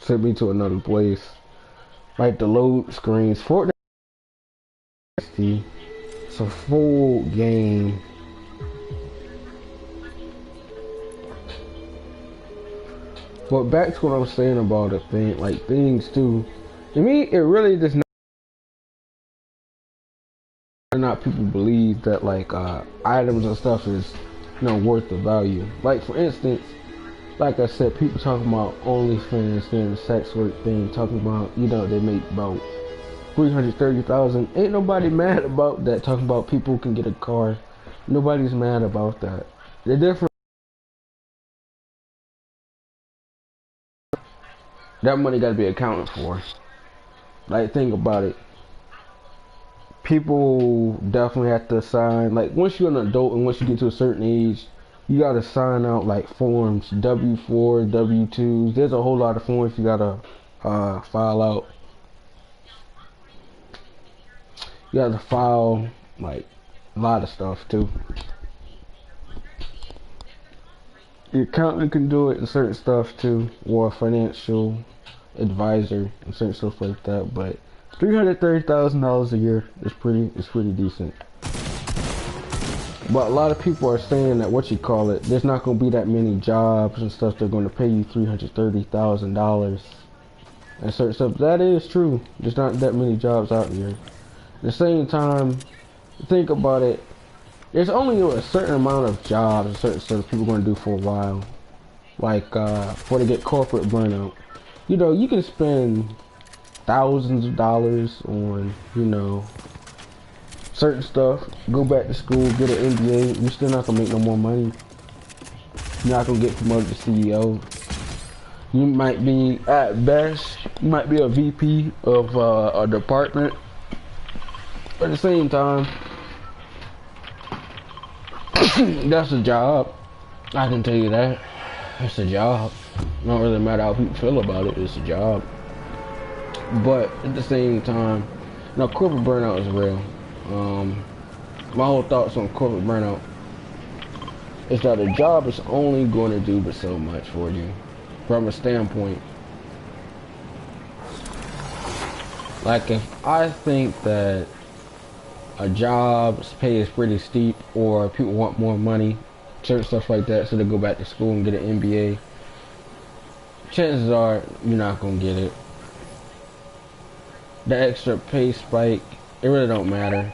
sent me to another place. Like the load screens. Fortnite, it's a full game. But back to what I was saying about the thing, like things too. To me, it really does not people believe that like items and stuff is worth the value. Like for instance, like I said, people talking about OnlyFans doing the sex work thing, talking about they make about 330,000. Ain't nobody mad about that. Talking about people can get a car, nobody's mad about that. The difference, that money got to be accounted for. Like think about it. People definitely have to sign. Like once you're an adult and once you get to a certain age, you gotta sign out like forms, W4, W2s. There's a whole lot of forms you gotta file out. You gotta file like a lot of stuff too. The accountant can do it and certain stuff too, or a financial advisor and certain stuff like that. But $330,000 a year is pretty decent. But a lot of people are saying that there's not going to be that many jobs and stuff. They're going to pay you $330,000 and certain stuff. That is true. There's not that many jobs out there. At the same time, think about it. There's only a certain amount of jobs and certain stuff people are going to do for a while. Like before they get corporate burnout. You can spend thousands of dollars on certain stuff, go back to school, get an MBA, you're still not gonna make no more money. You're not gonna get promoted to CEO. You might be, at best, you might be a VP of a department. But at the same time, that's a job. I can tell you that. It's a job. It don't really matter how people feel about it, it's a job. But at the same time, corporate burnout is real. My whole thoughts on corporate burnout is that a job is only going to do but so much for you from a standpoint. Like if I think that a job's pay is pretty steep or people want more money, certain stuff like that, so they go back to school and get an MBA, chances are you're not going to get it. The extra pay spike, it really don't matter.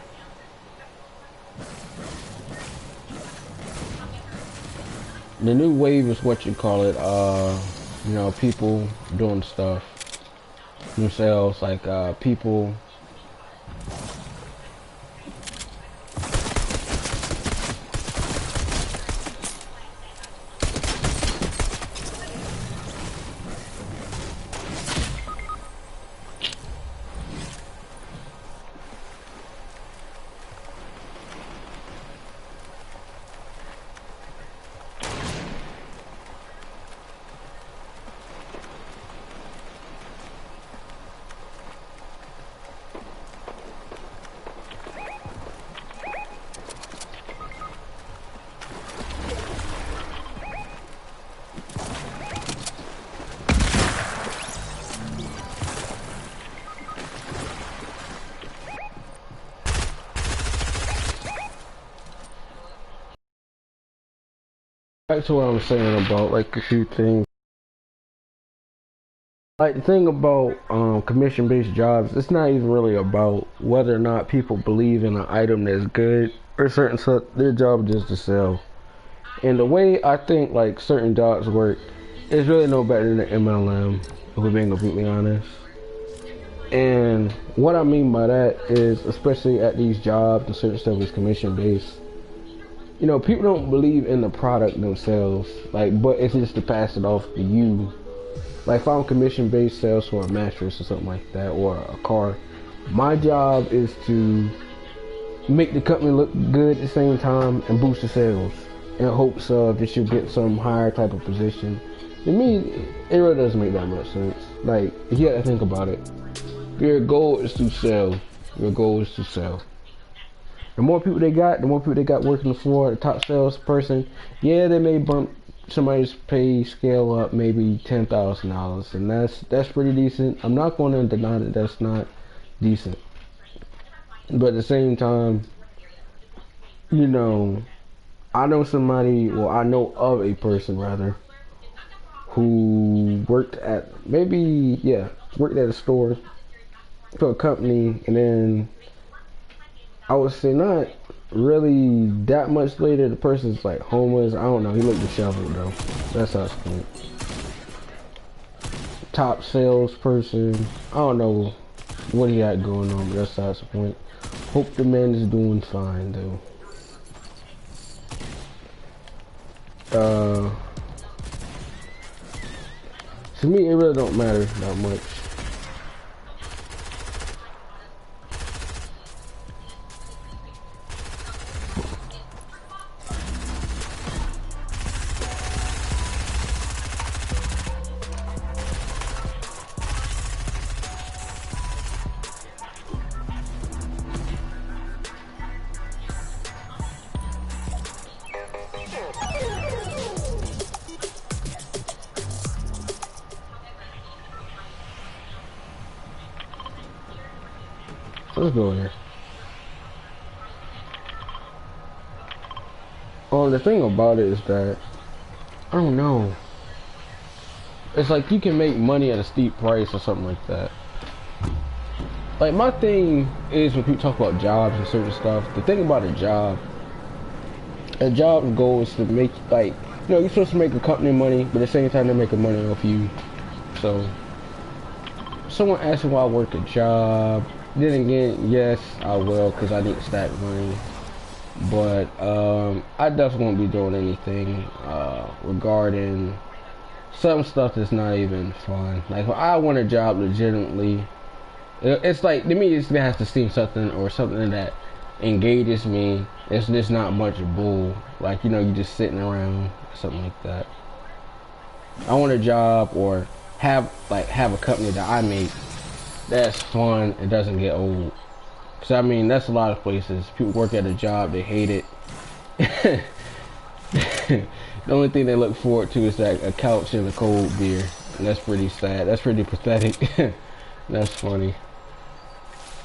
The new wave is people doing stuff themselves, like people back to what I'm saying about like a few things. Like the thing about commission-based jobs, it's not even really about whether or not people believe in an item that's good or certain stuff. Their job is just to sell. And the way I think like certain jobs work, it's really no better than the MLM, if we're being completely honest. And what I mean by that is, especially at these jobs and certain stuff is commission-based. People don't believe in the product themselves, but it's just to pass it off to you. Like if I'm commission-based sales for a mattress or something like that, or a car, my job is to make the company look good at the same time and boost the sales in hopes of that you'll get some higher type of position. To me, it really doesn't make that much sense. Like, you gotta think about it. Your goal is to sell. Your goal is to sell. The more people they got working for the top salesperson, yeah, they may bump somebody's pay scale up maybe $10,000, and that's pretty decent. I'm not going to deny that that's not decent, but at the same time, you know, I know somebody, well, I know of a person rather, who worked at worked at a store for a company, and then I would say not really that much later, the person's like homeless. I don't know. He looked disheveled though. That's how it's point. Top salesperson. I don't know what he had going on, but that's how it's point. Hope the man is doing fine though. To me, it really don't matter that much. Let's go here. The thing about it is that, I don't know. It's like you can make money at a steep price or something like that. Like my thing is when people talk about jobs and certain stuff, the thing about a job's goal is to make, like, you know, you're supposed to make a company money, but at the same time they're making money off you. So, someone asked me why I work a job. Then again, yes, I will, because I need to stack money. But I definitely won't be doing anything regarding some stuff that's not even fun. Like, when I want a job legitimately, it's like, to me, it has to seem something or something that engages me. It's just not much bull. Like, you know, you just sitting around, something like that. I want a job or have a company that I make that's fun. It doesn't get old. Cause I mean, that's a lot of places. People work at a job, they hate it. The only thing they look forward to is that a couch and a cold beer. And that's pretty sad. That's pretty pathetic. That's funny.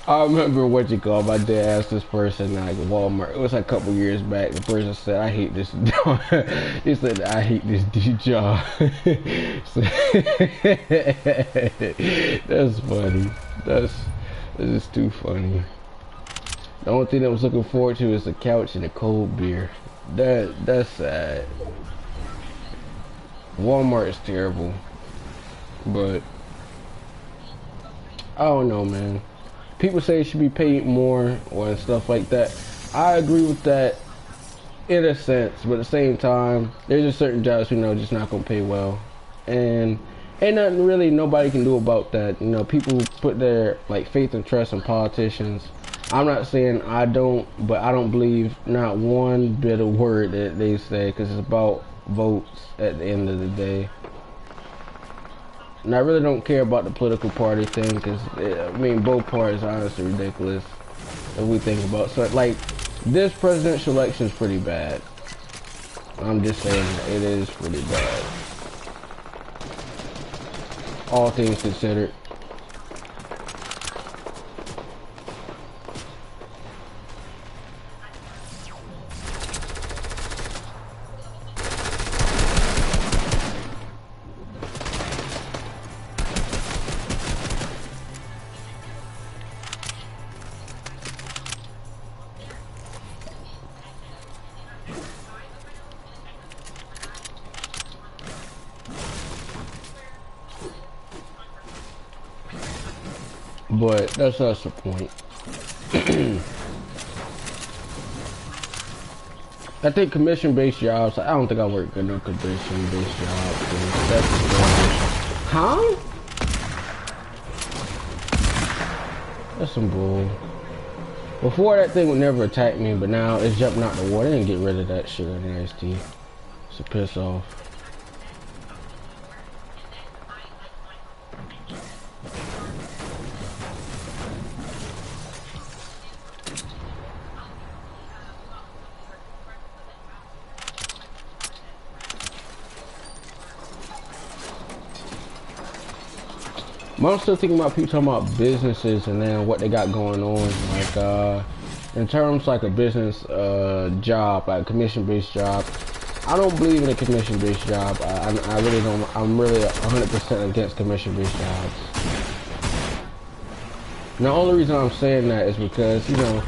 I remember my dad asked this person like Walmart. It was like a couple years back. The person said, "I hate this job." He said, "I hate this job." That's funny. That's just too funny. The only thing I was looking forward to is a couch and a cold beer. That's sad. Walmart is terrible, but I don't know, man. People say it should be paid more or stuff like that. I agree with that in a sense, but at the same time, there's just certain jobs, you know, just not gonna pay well, and ain't nothing really nobody can do about that. You know, people put their like faith and trust in politicians. I'm not saying I don't, but I don't believe not one bit of word that they say, because it's about votes at the end of the day. And I really don't care about the political party thing, because I mean, both parties are honestly ridiculous if we think about. So like, this presidential election is pretty bad. I'm just saying, it is pretty bad, all things considered. But that's not the point. I think commission-based jobs, I don't think I work good on commission-based jobs. That's huh? That's some bull. Before, that thing would never attack me, but now it's jumping out the water. They didn't get rid of that shit in NXT. It's a piss off. But I'm still thinking about people talking about businesses and then what they got going on. Like, in terms like a business job, like a commission-based job, I don't believe in a commission-based job. I really don't. I'm really 100% against commission-based jobs. And the only reason I'm saying that is because, you know,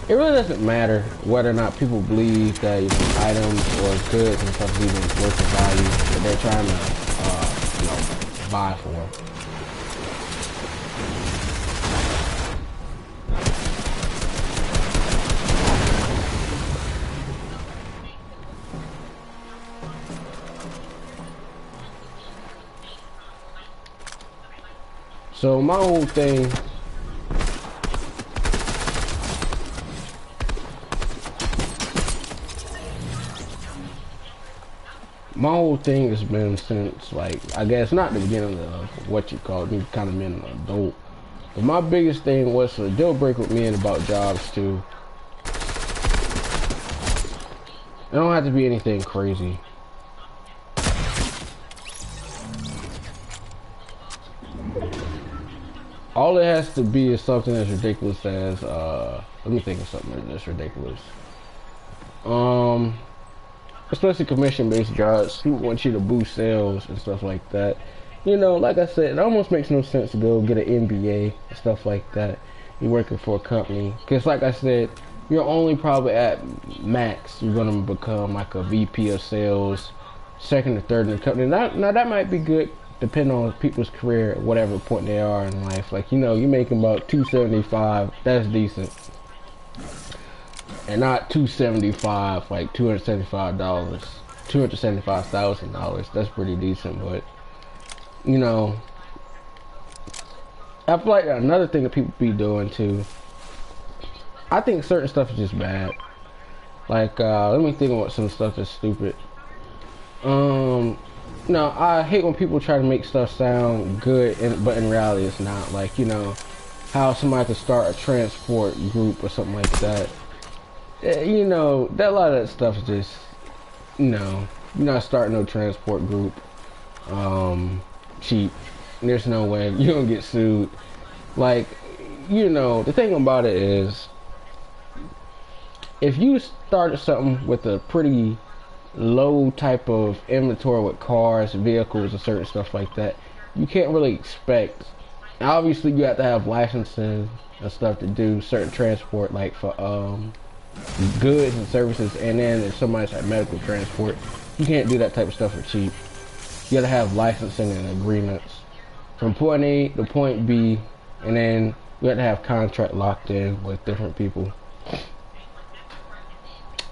it really doesn't matter whether or not people believe that, you know, items or goods and stuff is even worth the value that they're trying to, you know, buy for. So my whole thing, has been since, like, I guess not the beginning of what you call me kind of being an adult. But my biggest thing was a deal breaker with me and about jobs too. It don't have to be anything crazy. All it has to be is something as ridiculous as, let me think of something that's ridiculous. Especially commission-based jobs, people want you to boost sales and stuff like that. You know, like I said, it almost makes no sense to go get an MBA and stuff like that. You're working for a company. Because like I said, you're only probably at max, you're going to become like a VP of sales, second or third in the company. Now that might be good, depending on people's career at whatever point they are in life. Like, you know, you're making about $275, that's decent. And not $275, like $275, $275,000. That's pretty decent, but you know, I feel like another thing that people be doing too. I think certain stuff is just bad. Like, let me think about some stuff that's stupid. No, I hate when people try to make stuff sound good, but in reality it's not. Like, you know, how somebody could start a transport group or something like that. You know, that a lot of that stuff is just, you know, you're not starting no transport group cheap. There's no way you're gonna get sued. Like, you know, the thing about it is, if you started something with a pretty low type of inventory with cars, vehicles, and certain stuff like that, you can't really expect. Obviously, you have to have licensing and stuff to do certain transport, like for goods and services. And then if somebody's like medical transport, you can't do that type of stuff for cheap. You gotta have licensing and agreements from point A to point B, and then you have to have contract locked in with different people.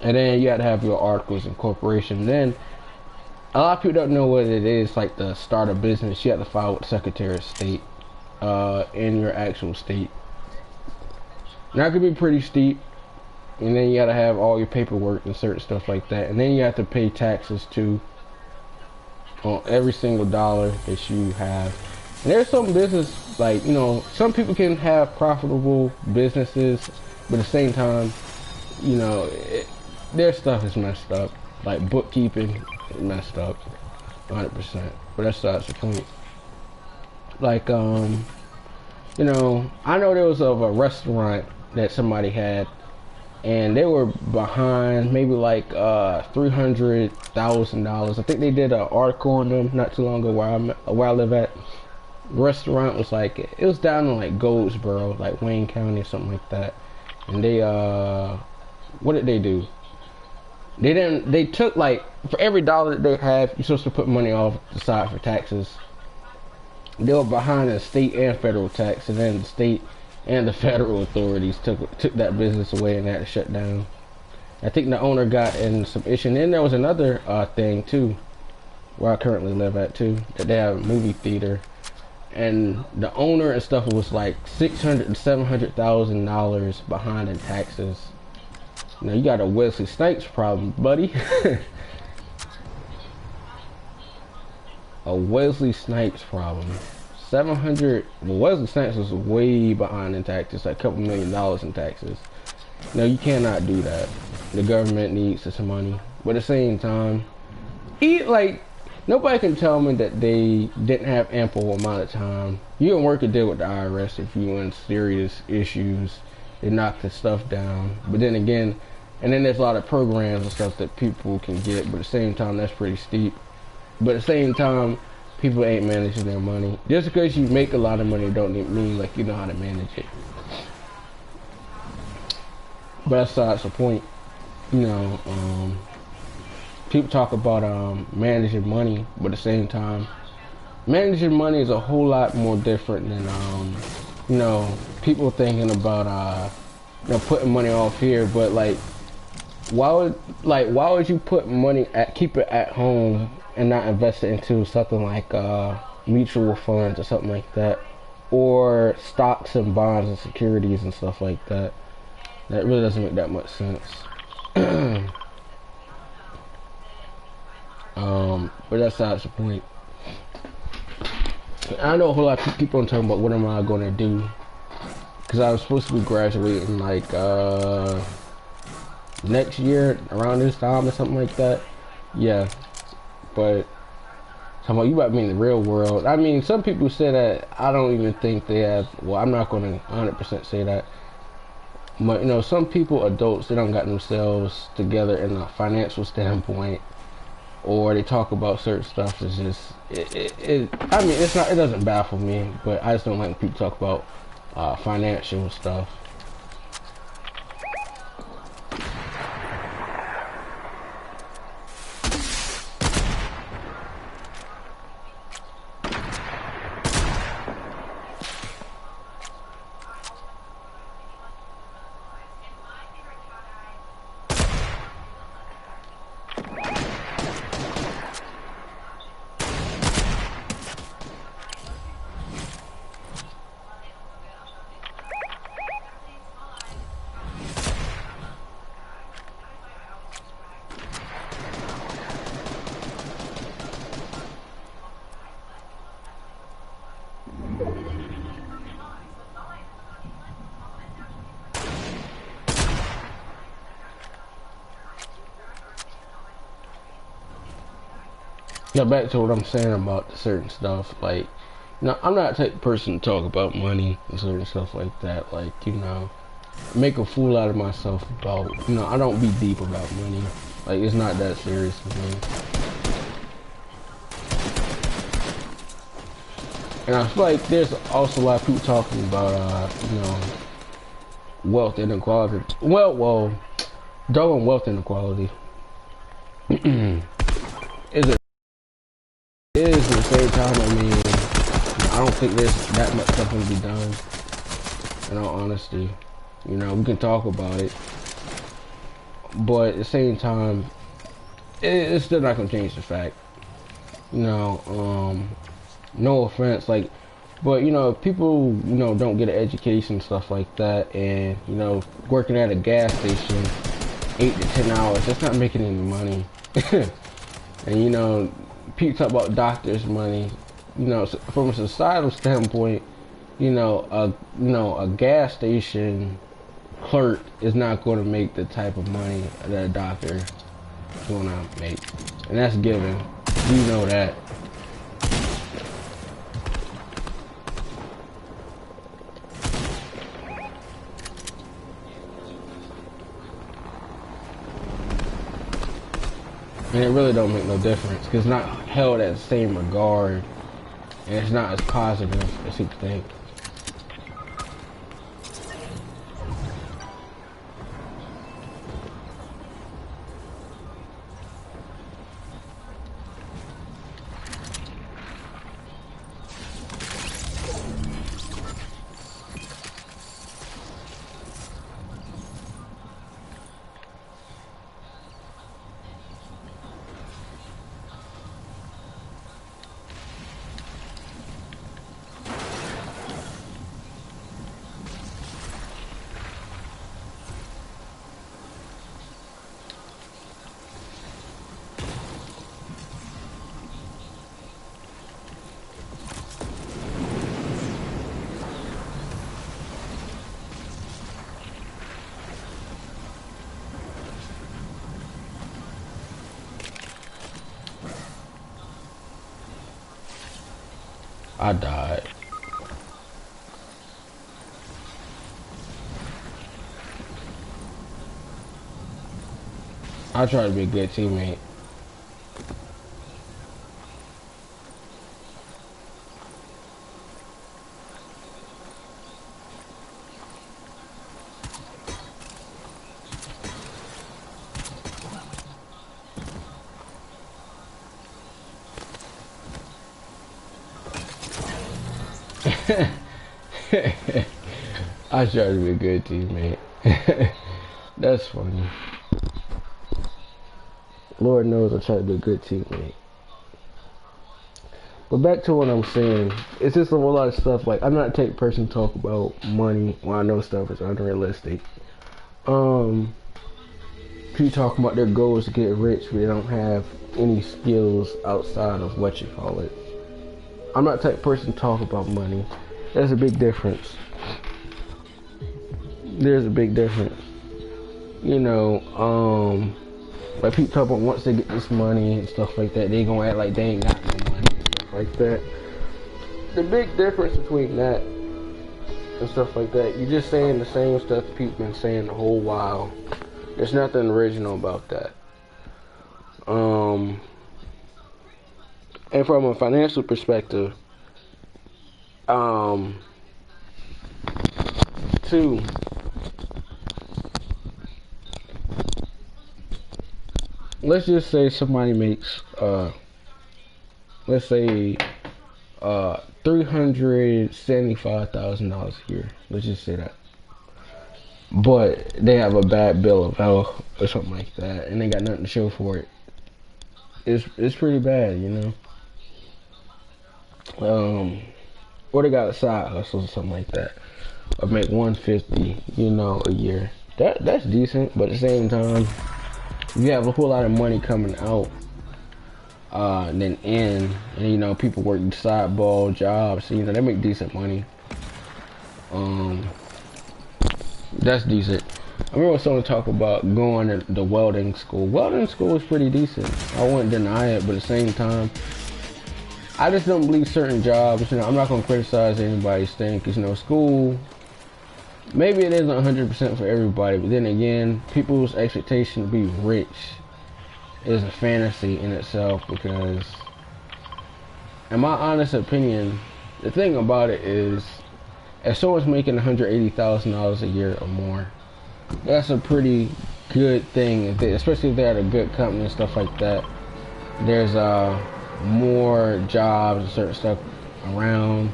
And then you have to have your articles and corporation. Then a lot of people don't know what it is, like to start a business. You have to file with the Secretary of State in your actual state. Now it could be pretty steep. And then you gotta have all your paperwork and certain stuff like that. And then you have to pay taxes too on every single dollar that you have. And there's some business, like, you know, some people can have profitable businesses, but at the same time, you know, their stuff is messed up. Like bookkeeping is messed up 100%. But that's the point. Like, you know, I know there was a restaurant that somebody had, and they were behind maybe like $300,000. I think they did an article on them not too long ago where I live at. The restaurant was like, it was down in like Goldsboro, like Wayne County or something like that. And they what did they do? They took, like, for every dollar that they have, you're supposed to put money off the side for taxes. They were behind in state and federal tax, and then the state and the federal authorities took that business away and had to shut down. I think the owner got in some issue. And then there was another thing too, where I currently live at too, that they have a movie theater, and the owner and stuff was like $600,000 and $700,000 behind in taxes. Now you got a Wesley Snipes problem, buddy. A Wesley Snipes problem. 700. Well, Wesley Snipes was way behind in taxes, like a couple $1,000,000 in taxes. No, you cannot do that. The government needs this money, but at the same time, Nobody can tell me that they didn't have ample amount of time. You can work a deal with the IRS if you in serious issues. They knock the stuff down. But then again, and then there's a lot of programs and stuff that people can get. But at the same time, that's pretty steep. But at the same time, people ain't managing their money. Just because you make a lot of money don't mean like you know how to manage it. But that's besides the point. You know, people talk about managing money, but at the same time, managing money is a whole lot more different than you know, people thinking about you know, putting money off here. But like, why would you put money keep it at home and not invest it into something like mutual funds or something like that, or stocks and bonds and securities and stuff like that? That really doesn't make that much sense. But that's not the point. I know a whole lot of people are talking about what am I going to do, because I was supposed to be graduating like next year around this time or something like that. Yeah, but talking about you about to be in the real world. I mean, some people say that. I don't even think they have. Well, I'm not going to 100% say that. But you know, some people, adults, they don't got themselves together in a financial standpoint, or they talk about certain stuff. It's just, I mean, it's not. It doesn't baffle me, but I just don't like when people talk about financial stuff. Now back to what I'm saying about certain stuff. Like, no, I'm not the type of person to talk about money and certain stuff like that. Like, you know, make a fool out of myself about, you know, I don't be deep about money. Like, it's not that serious for me. And I feel like there's also a lot of people talking about, you know, wealth inequality. Well, doggone wealth inequality. Is it? It is at the same time. I mean, I don't think there's that much stuff going to be done. In all honesty, you know, we can talk about it, but at the same time, it's still not going to change the fact. You know, no offense, like, but you know, if people, you know, don't get an education and stuff like that, and you know, working at a gas station 8 to 10 hours, that's not making any money. And you know, people talk about doctors' money. You know, from a societal standpoint, you know, a gas station clerk is not going to make the type of money that a doctor is going to make, and that's given. You know that. And it really don't make no difference, because it's not held at the same regard, and it's not as positive as people think. I died. I try to be a good teammate. I try to be a good teammate. That's funny. Lord knows I try to be a good teammate. But back to what I'm saying, it's just a whole lot of stuff. Like, I'm not a type of person to talk about money when I know stuff is unrealistic. People talking about their goals to get rich, but they don't have any skills outside of what you call it. I'm not the type of person to talk about money. There's a big difference. There's a big difference. You know, like people talk about once they get this money and stuff like that, they gonna act like they ain't got no money and stuff like that. The big difference between that and stuff like that, you're just saying the same stuff people been saying the whole while. There's nothing original about that. And from a financial perspective, two, let's just say somebody makes, let's say, $375,000 a year. Let's just say that. But they have a bad bill of health or something like that, and they got nothing to show for it. It's pretty bad, you know. Or they got a side hustle or something like that, or make 150, you know, a year. That's decent, but at the same time, you have a whole lot of money coming out, then in, and you know, people work sideball jobs, so, you know, they make decent money. That's decent. I remember someone talk about going to the welding school. Welding school is pretty decent. I wouldn't deny it, but at the same time, I just don't believe certain jobs. You know, I'm not gonna criticize anybody's thing, because, you know, school, maybe it isn't 100% for everybody, but then again, people's expectation to be rich is a fantasy in itself, because, in my honest opinion, the thing about it is, if someone's making $180,000 a year or more, that's a pretty good thing, especially if they're at a good company and stuff like that. There's more jobs and certain stuff around.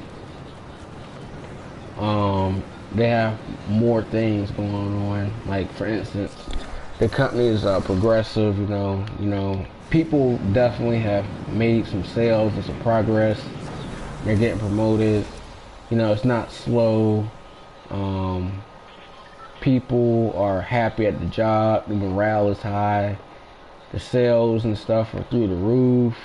They have more things going on. Like, for instance, the company is progressive. You know, people definitely have made some sales and some progress. They're getting promoted. You know, it's not slow. People are happy at the job. The morale is high. The sales and stuff are through the roof.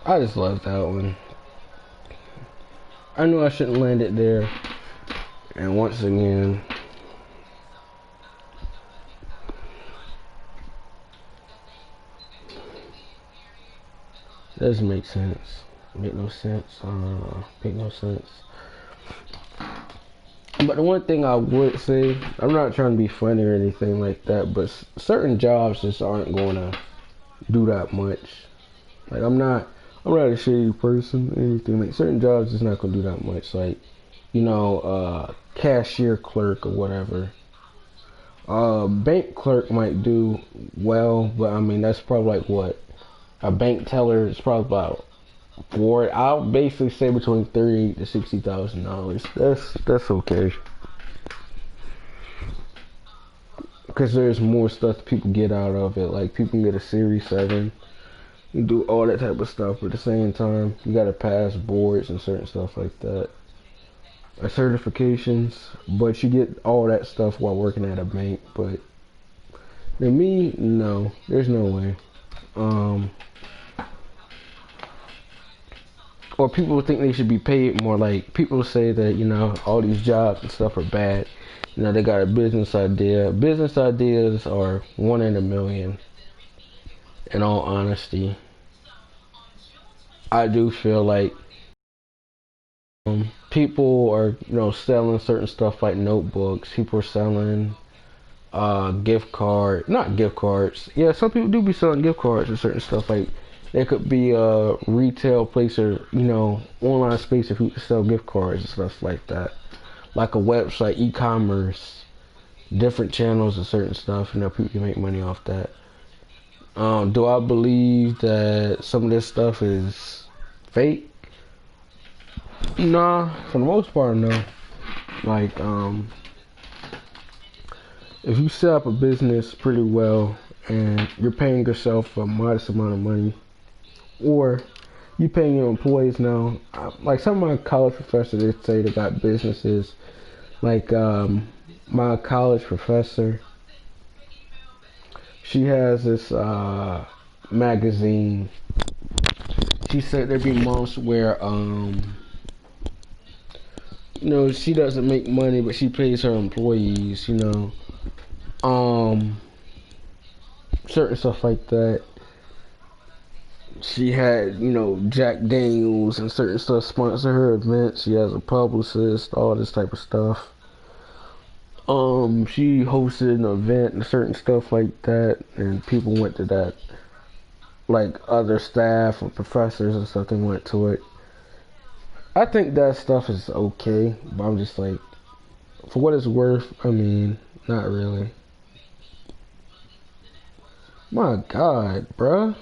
I just love that one. I knew I shouldn't land it there. And once again, doesn't make sense. Make no sense. Make no sense. But the one thing I would say, I'm not trying to be funny or anything like that, but certain jobs just aren't going to do that much. Like, I'm not a shady person or anything. Like, certain jobs just not going to do that much. Like, you know, cashier clerk or whatever. Bank clerk might do well, but I mean, that's probably like what? A bank teller is probably about I'll basically say between $30,000 to $60,000. That's okay, because there's more stuff people get out of it. Like, people can get a Series 7, you do all that type of stuff, but at the same time, you gotta pass boards and certain stuff like that, certifications. But you get all that stuff while working at a bank. But to me, no, there's no way. or people think they should be paid more. Like people say that all these jobs and stuff are bad. They got a business idea. Business ideas are one in a million. In all honesty, I do feel like people are selling certain stuff like notebooks. People are selling gift card, not gift cards. Yeah, some people do be selling gift cards and certain stuff. Like there could be a retail place or online space if you sell gift cards and stuff like that. Like a website, e-commerce, different channels and certain stuff. People can make money off that. Do I believe that some of this stuff is fake? Nah, for the most part, no. Like, if you set up a business pretty well and you're paying yourself a modest amount of money, or you paying your employees now, like some of my college professors, they say they got businesses. Like, my college professor, she has this magazine. She said there'd be months where she doesn't make money, but she pays her employees, certain stuff like that. She had, Jack Daniels and certain stuff sponsor her events. She has a publicist, all this type of stuff. She hosted an event and certain stuff like that, and people went to that. Like other staff or professors and stuff, they went to it. I think that stuff is okay, but I'm just like, for what it's worth, I mean, not really. My God, bruh.